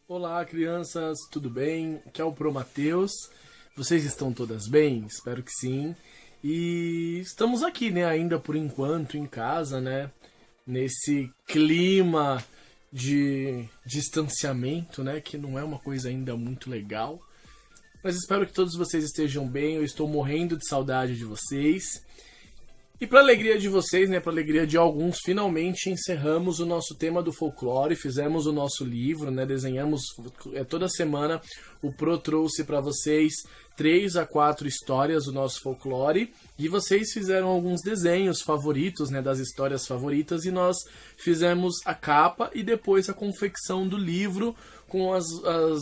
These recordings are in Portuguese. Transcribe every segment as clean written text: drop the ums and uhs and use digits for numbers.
Olá, crianças, tudo bem? Aqui é o Pro Mateus. Vocês estão todas bem? Espero que sim. E estamos aqui, né, ainda por enquanto em casa, né, nesse clima de distanciamento, né, que não é uma coisa ainda muito legal. Mas espero que todos vocês estejam bem. Eu estou morrendo de saudade de vocês. E para alegria de vocês, né, para alegria de alguns, finalmente encerramos o nosso tema do folclore, fizemos o nosso livro, né, desenhamos toda semana. O Pro trouxe para vocês 3 a 4 histórias do nosso folclore e vocês fizeram alguns desenhos favoritos, né, das histórias favoritas, e nós fizemos a capa e depois a confecção do livro com as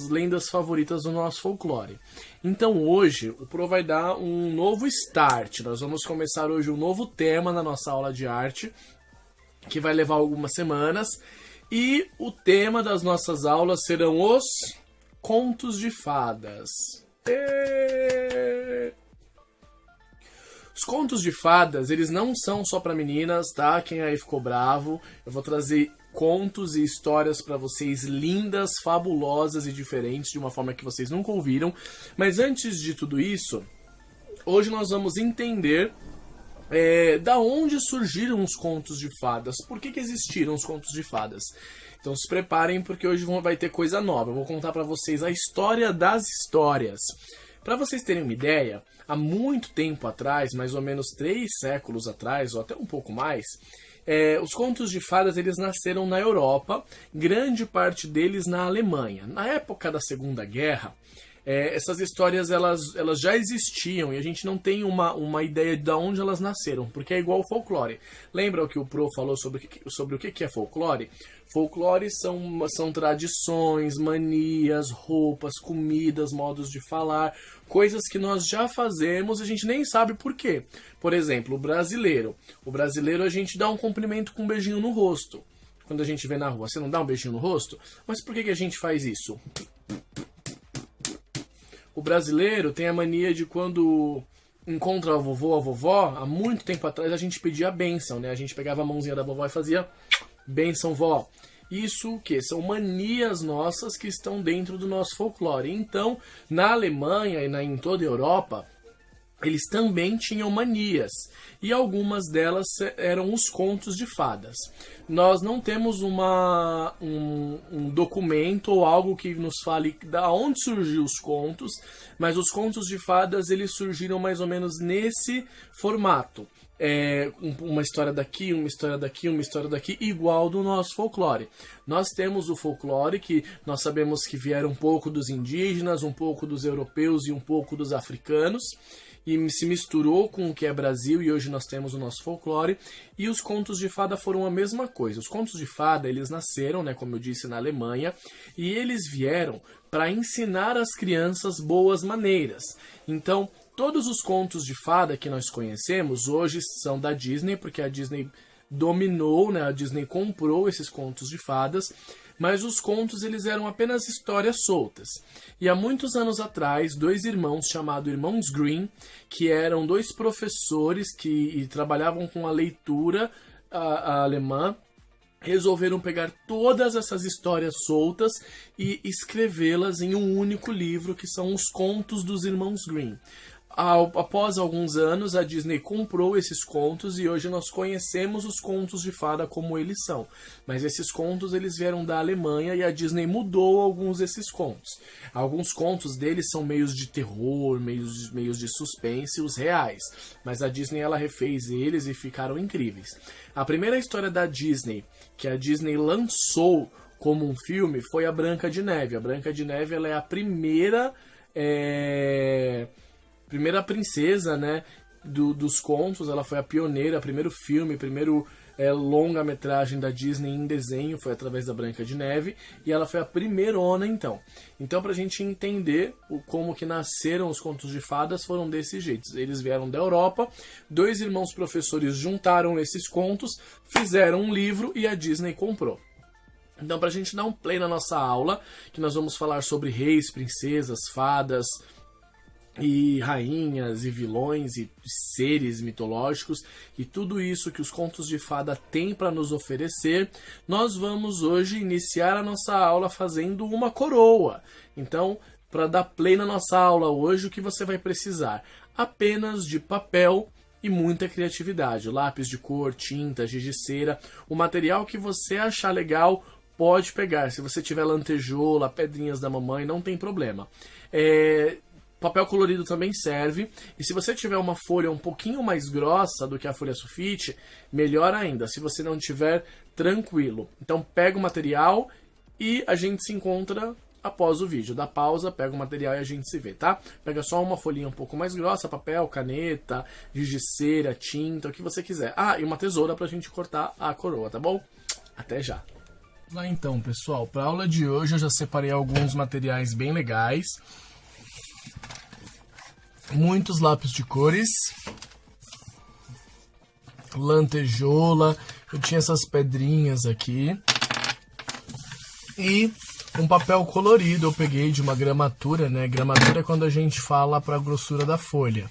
lendas favoritas do nosso folclore. Então hoje o Pro vai dar um novo start. Nós vamos começar hoje um novo tema na nossa aula de arte, que vai levar algumas semanas. E o tema das nossas aulas serão os contos de fadas. Os contos de fadas, eles não são só para meninas, tá? Quem aí ficou bravo, eu vou trazer contos e histórias para vocês lindas, fabulosas e diferentes, de uma forma que vocês nunca ouviram. Mas antes de tudo isso, hoje nós vamos entender da onde surgiram os contos de fadas. Por que existiram os contos de fadas? Então se preparem, porque hoje vai ter coisa nova. Eu vou contar para vocês a história das histórias. Para vocês terem uma ideia, há muito tempo atrás, mais ou menos 3 séculos atrás, ou até um pouco mais, os contos de fadas eles nasceram na Europa, grande parte deles na Alemanha. Na época da Segunda Guerra, essas histórias elas já existiam e a gente não tem uma ideia de onde elas nasceram, porque é igual ao folclore. Lembra o que o Pro falou sobre o que é folclore? Folclore são tradições, manias, roupas, comidas, modos de falar, coisas que nós já fazemos e a gente nem sabe por quê. Por exemplo, o brasileiro. O brasileiro a gente dá um cumprimento com um beijinho no rosto. Quando a gente vê na rua, você não dá um beijinho no rosto? Mas por que a gente faz isso? O brasileiro tem a mania de quando encontra a vovô ou a vovó, há muito tempo atrás a gente pedia a bênção, né? A gente pegava a mãozinha da vovó e fazia bênção, vó. Isso o quê? São manias nossas que estão dentro do nosso folclore. Então, na Alemanha e em toda a Europa, eles também tinham manias. E algumas delas eram os contos de fadas. Nós não temos um documento ou algo que nos fale da onde surgiu os contos, mas os contos de fadas eles surgiram mais ou menos nesse formato. Uma história daqui, uma história daqui, uma história daqui, igual do nosso folclore. Nós temos o folclore que nós sabemos que vieram um pouco dos indígenas, um pouco dos europeus e um pouco dos africanos, e se misturou com o que é Brasil, e hoje nós temos o nosso folclore. E os contos de fada foram a mesma coisa. Os contos de fada, eles nasceram, né, como eu disse, na Alemanha, e eles vieram para ensinar as crianças boas maneiras. Então, todos os contos de fada que nós conhecemos hoje são da Disney, porque a Disney dominou, né, a Disney comprou esses contos de fadas, mas os contos eles eram apenas histórias soltas. E há muitos anos atrás, 2 irmãos chamados Irmãos Grimm, que eram 2 professores que trabalhavam com a leitura alemã, resolveram pegar todas essas histórias soltas e escrevê-las em um único livro, que são os Contos dos Irmãos Grimm. Após alguns anos, a Disney comprou esses contos e hoje nós conhecemos os contos de fada como eles são. Mas esses contos eles vieram da Alemanha e a Disney mudou alguns desses contos. Alguns contos deles são meios de terror, meios de suspense, os reais. Mas a Disney ela refez eles e ficaram incríveis. A primeira história da Disney, que a Disney lançou como um filme, foi a Branca de Neve. A Branca de Neve ela é a primeira princesa, né, dos contos. Ela foi a pioneira, primeiro filme, primeiro longa-metragem da Disney em desenho, foi através da Branca de Neve, e ela foi a primeirona, então. Então, pra gente entender como que nasceram os contos de fadas, foram desse jeito. Eles vieram da Europa, 2 irmãos professores juntaram esses contos, fizeram um livro e a Disney comprou. Então, pra gente dar um play na nossa aula, que nós vamos falar sobre reis, princesas, fadas, e rainhas e vilões e seres mitológicos e tudo isso que os contos de fada têm para nos oferecer, nós vamos hoje iniciar a nossa aula fazendo uma coroa. Então, para dar play na nossa aula hoje, o que você vai precisar? Apenas de papel e muita criatividade, lápis de cor, tinta, giz de cera, o material que você achar legal pode pegar. Se você tiver lantejoula, pedrinhas da mamãe, não tem problema. Papel colorido também serve. E se você tiver uma folha um pouquinho mais grossa do que a folha sulfite, melhor ainda. Se você não tiver, tranquilo. Então pega o material e a gente se encontra após o vídeo. Dá pausa, pega o material e a gente se vê, tá? Pega só uma folhinha um pouco mais grossa, papel, caneta, giz de cera, tinta, o que você quiser. Ah, e uma tesoura pra gente cortar a coroa, tá bom? Até já! Lá então, pessoal, para a aula de hoje eu já separei alguns materiais bem legais. Muitos lápis de cores, lantejoula, eu tinha essas pedrinhas aqui e um papel colorido eu peguei de uma gramatura, né? Gramatura é quando a gente fala para a grossura da folha,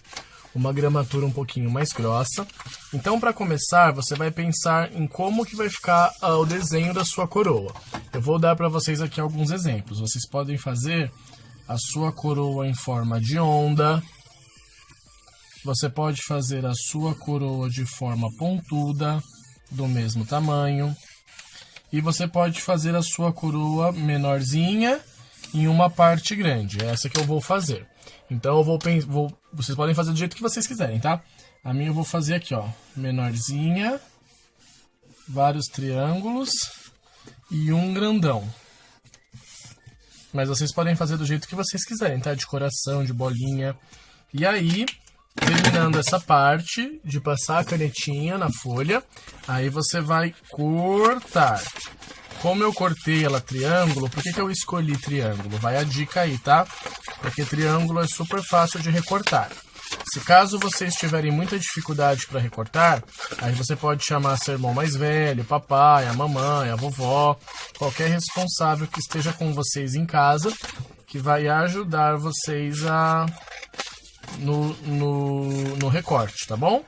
uma gramatura um pouquinho mais grossa. Então, para começar, você vai pensar em como que vai ficar o desenho da sua coroa. Eu vou dar para vocês aqui alguns exemplos. Vocês podem fazer a sua coroa em forma de onda. Você pode fazer a sua coroa de forma pontuda, do mesmo tamanho. E você pode fazer a sua coroa menorzinha em uma parte grande. É essa que eu vou fazer. Então, vocês podem fazer do jeito que vocês quiserem, tá? A minha eu vou fazer aqui, ó. Menorzinha, vários triângulos e um grandão. Mas vocês podem fazer do jeito que vocês quiserem, tá? De coração, de bolinha. E aí, terminando essa parte de passar a canetinha na folha, aí você vai cortar. Como eu cortei ela triângulo, por que eu escolhi triângulo? Vai a dica aí, tá? Porque triângulo é super fácil de recortar. Se caso vocês tiverem muita dificuldade para recortar, aí você pode chamar seu irmão mais velho, papai, a mamãe, a vovó, qualquer responsável que esteja com vocês em casa, que vai ajudar vocês no recorte, tá bom?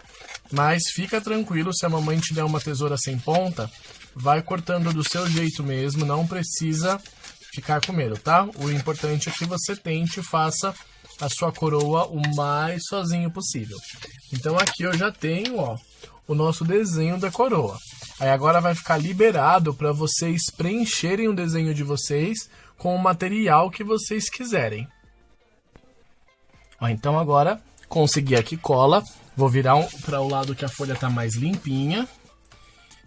Mas fica tranquilo, se a mamãe te der uma tesoura sem ponta, vai cortando do seu jeito mesmo, não precisa ficar com medo, tá? O importante é que você tente e faça a sua coroa o mais sozinho possível. Então aqui eu já tenho, ó, o nosso desenho da coroa. Aí agora vai ficar liberado para vocês preencherem o desenho de vocês com o material que vocês quiserem. Ó, então agora consegui aqui cola, vou virar para o lado que a folha tá mais limpinha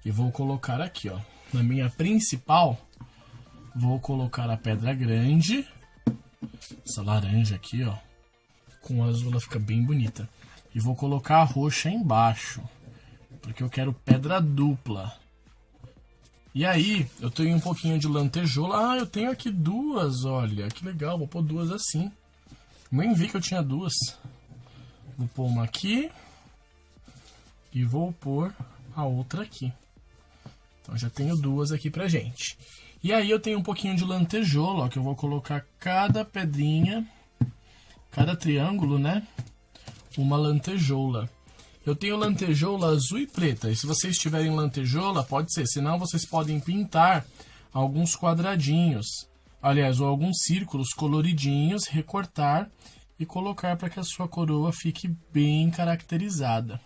e vou colocar aqui, ó, na minha principal, vou colocar a pedra grande, essa laranja aqui, ó, com o azul ela fica bem bonita, e vou colocar a roxa embaixo, porque eu quero pedra dupla. E aí, eu tenho um pouquinho de lantejoula, eu tenho aqui duas, olha, que legal, vou pôr duas assim. Nem vi que eu tinha duas. Vou pôr uma aqui e vou pôr a outra aqui. Então já tenho duas aqui pra gente. E aí eu tenho um pouquinho de lantejoula, ó, que eu vou colocar cada pedrinha, cada triângulo, né? Uma lantejoula. Eu tenho lantejoula azul e preta. E se vocês tiverem lantejoula, pode ser. Senão vocês podem pintar alguns quadradinhos. Aliás, ou alguns círculos coloridinhos, recortar e colocar para que a sua coroa fique bem caracterizada.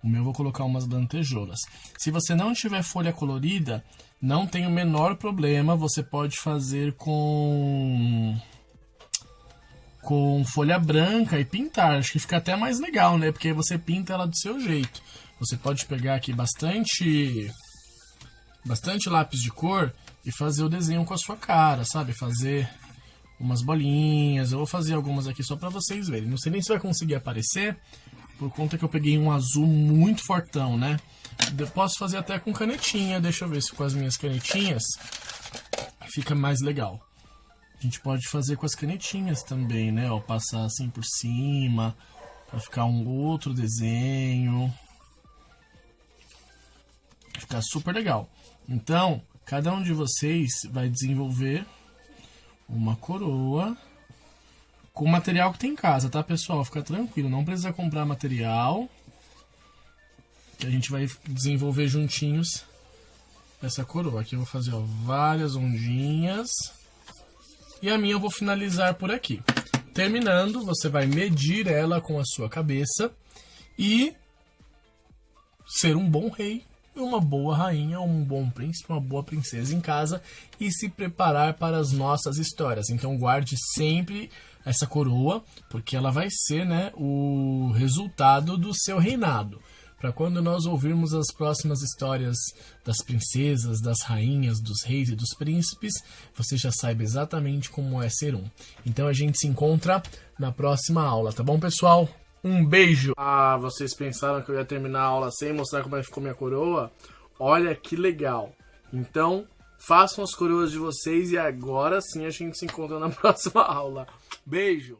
O meu eu vou colocar umas lantejoulas. Se você não tiver folha colorida, não tem o menor problema. Você pode fazer com folha branca e pintar. Acho que fica até mais legal, né? Porque você pinta ela do seu jeito. Você pode pegar aqui bastante lápis de cor e fazer o desenho com a sua cara, sabe? Fazer umas bolinhas. Eu vou fazer algumas aqui só pra vocês verem. Não sei nem se vai conseguir aparecer, por conta que eu peguei um azul muito fortão, né? Eu posso fazer até com canetinha. Deixa eu ver se com as minhas canetinhas fica mais legal. A gente pode fazer com as canetinhas também, né? Ó, passar assim por cima, pra ficar um outro desenho. Ficar super legal. Então, cada um de vocês vai desenvolver uma coroa com o material que tem em casa, tá, pessoal? Fica tranquilo, não precisa comprar material, que a gente vai desenvolver juntinhos essa coroa. Aqui eu vou fazer, ó, várias ondinhas. E a minha eu vou finalizar por aqui. Terminando, você vai medir ela com a sua cabeça e ser um bom rei, uma boa rainha, um bom príncipe, uma boa princesa em casa e se preparar para as nossas histórias. Então guarde sempre essa coroa, porque ela vai ser, né, o resultado do seu reinado. Para quando nós ouvirmos as próximas histórias das princesas, das rainhas, dos reis e dos príncipes, você já saiba exatamente como é ser um. Então a gente se encontra na próxima aula, tá bom, pessoal? Um beijo! Ah, vocês pensaram que eu ia terminar a aula sem mostrar como é que ficou minha coroa? Olha que legal! Então, façam as coroas de vocês e agora sim a gente se encontra na próxima aula. Beijo!